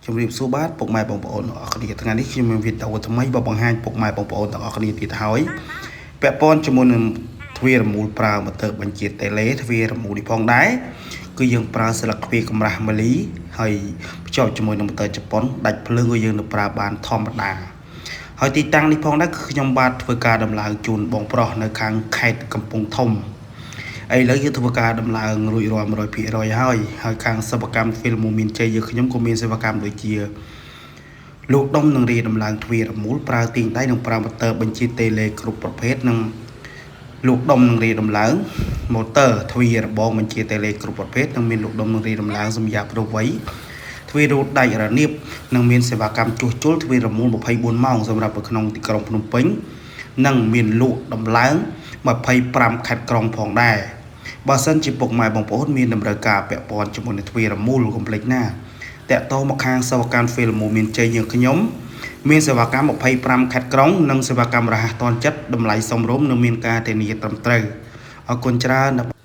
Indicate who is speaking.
Speaker 1: ជំរាបសួរបាទពុកម៉ែបងប្អូនទាំងអស់គ្នាថ្ងៃនេះខ្ញុំមានវីដេអូថ្មីបង្ហាញពុកម៉ែបងប្អូនទាំងអស់គ្នាទៀតហើយពាក់ព័ន្ធជាមួយនឹងទ្វារមូលប្រើមកទៅបញ្ជាតេឡេទ្វារមូលនេះផងដែរគឺយើងប្រើស្លឹកទ្វារកម្រាស់ម៉ាលីហើយភ្ជាប់ជាមួយនឹងម៉ូទ័រជប៉ុនដាច់ភ្លើងក៏យើងនឹងប្រើបានធម្មតាហើយទីតាំងនេះផងដែរគឺខ្ញុំបាទធ្វើការដំឡើងជូនបងប្រុសនៅខាងខេត្តកំពង់ធំឥឡូវយើងធ្វើការដំឡើងរួចរាល់ 100% ហើយខាងសិប្បកម្មហ្វីលមូមានជ័យយើងខ្ញុំក៏មានសិប្បកម្មដូចជាលោកដុំនឹងរៀបដំឡើងទ្វារមូលប្រើទីងដៃនិងប្រើម៉ូទ័របញ្ជាតេឡេគ្រប់ប្រភេទនិងលោកដុំនឹងរៀបដំឡើងម៉ូទ័រទ្វាររបងបញ្ជាតេឡេគ្រប់ប្រភេទនិងមានលោកដុំនឹងរៀបដំឡើងសម្រាប់គ្រប់វ័យទ្វាររត់ដាច់រនាបនិងមានសេវាកម្មជួសជុលទ្វាររមូល24ម៉ោងសម្រាប់នៅក្នុងទីក្រុងភ្នំពេញនិងមានលក់ដំឡើង25ខេត្តក្រុងផងដែរបើសិនជាពុកម៉ែបងប្អូនមានតម្រូវការពាក់ព័ន្ធជាមួយនឹងទ្វាររមូលកុំភ្លេចណាតាក់ទងមកខាងសេវាកម្មហ្វីលមូមានជ័យយើងខ្ញុំមានសេវាកម្ម25ខេត្តក្រុងនិងសេវាកម្មរហ័សទាន់ចិត្តតម្លៃសមរម្យនិងមានការធានាត្រឹមត្រូវអរគុណច្រើន